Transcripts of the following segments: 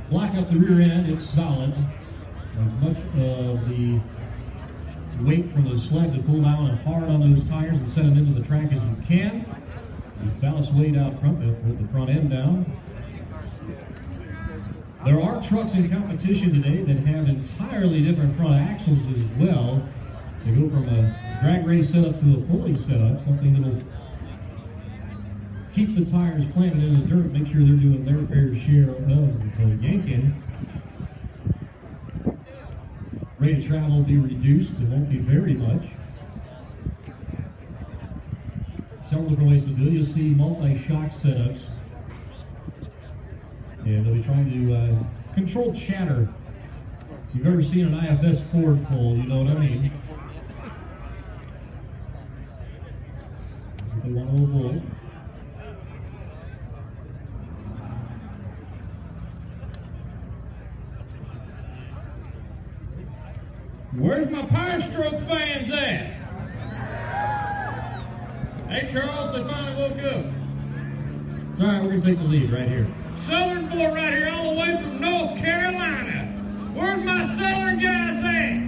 Block up the rear end, it's solid. As much of the weight from the sled to pull down and hard on those tires and set them into the track as you can. There's ballast weight out front to hold the front end down. There are trucks in competition today that have entirely different front axles as well. They go from a drag race setup to a pulley setup, something that'll keep the tires planted in the dirt, make sure they're doing their fair share of yanking. Rate of travel will be reduced, it won't be very much. Several different ways to do it. You'll see multi-shock setups. And they'll be trying to control chatter. If you've ever seen an IFS Ford pull, you know what I mean. That's what they want to avoid. Where's my Power Stroke fans at? Hey Charles, they finally woke up. It's all right, we're going to take the lead right here. Southern boy right here, all the way from North Carolina. Where's my Southern guys at?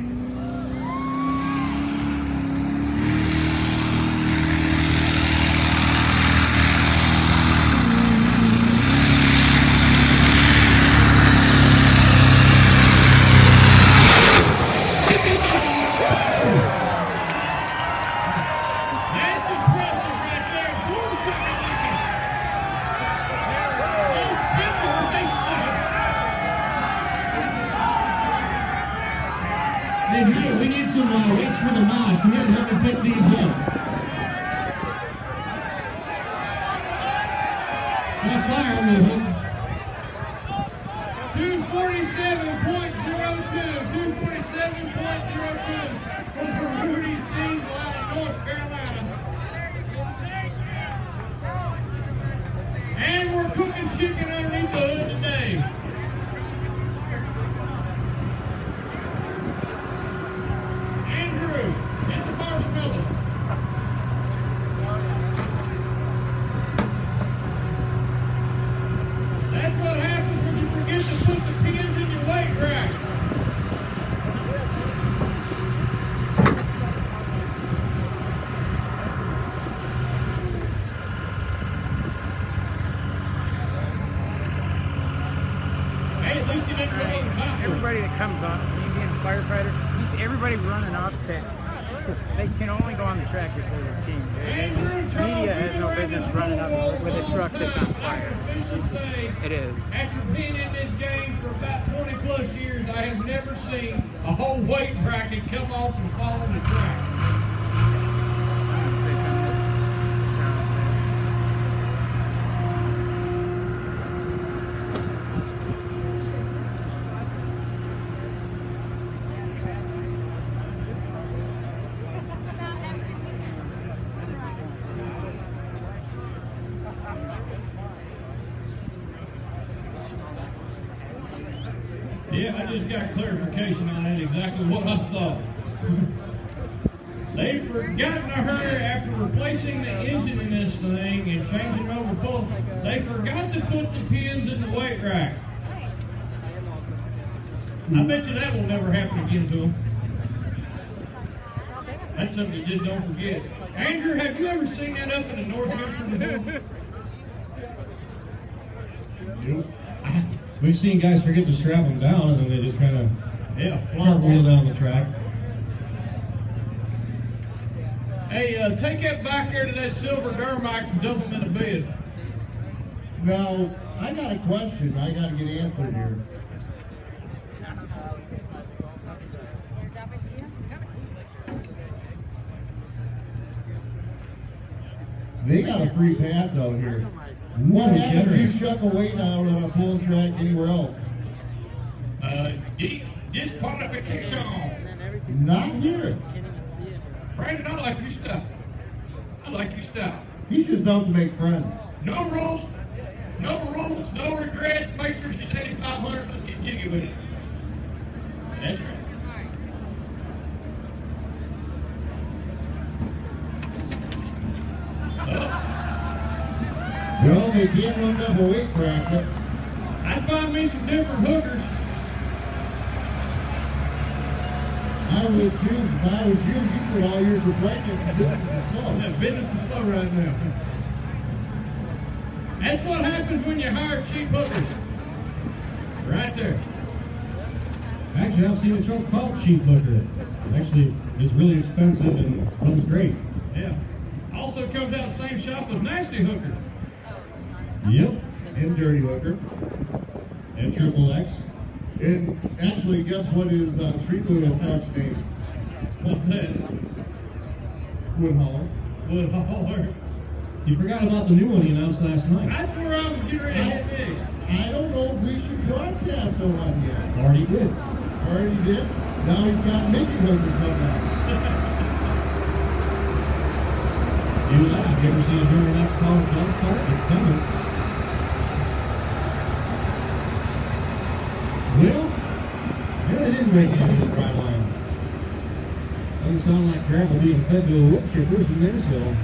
We need some weights for the mod. Come here and help me pick these up. Now fire with him. 247.02. 247.02 for Rudy's Diesel out of North Carolina. And we're cooking chicken underneath the hood today. That's what happens when you forget to put the pins in your weight rack. Hey, at least you didn't go on top. Everybody that comes on, Indian firefighter, you see everybody running off pit. They can only go on the track if they're their team. Media has no business running up with a truck that's on fire. It is. After being in this game for about 20 plus years, I have never seen a whole weight bracket come off and fall on the track. Yeah, I just got clarification on it, exactly what I thought. They forgot in a hurry after replacing the engine in this thing and changing it over pull. They forgot to put the pins in the weight rack. I bet you that will never happen again to them. That's something you just don't forget. Andrew, have you ever seen that up in the North Country before? Nope. We've seen guys forget to strap them down and then they just kind of fumble down the track. Hey, take that back there to that silver Duramax and dump them in a bed. Now, I got a question I got to get answered here. They got a free pass out here. What happens if you shuck a weight down on a pulling track anywhere else? Disqualification. Not here. Brandon, I like your stuff. I like your stuff. He's just out to make friends. No rules, no regrets. Make sure she's 8,500. Let's get jiggy with it. That's right. Well, they can't run up a weight bracket. I'd find me you some different hookers. I would too. If I was you, you put all yours for practice. Business is slow. Yeah, business is slow right now. That's what happens when you hire cheap hookers. Right there. Actually, I've seen a truck called Cheap Hooker. Actually, it's really expensive and runs great. Yeah. Also comes out the same shop with Nasty Hooker. Yep. And Dirty Hooker. And Triple X. And actually, guess what his street legal truck's name? What's that? Woodhauler. Wood hauler. You forgot about the new one he announced last night. That's where I was getting ready to hit next. I don't know if we should broadcast the one yet. Already did. Already did. Now he's got Mitchie Hooker coming out. Do that. You ever seen a very left car jump cart? It's coming. Well, yeah, they didn't break into the dry line. Doesn't sound like gravel being fed to a wood chipper in Mansfield.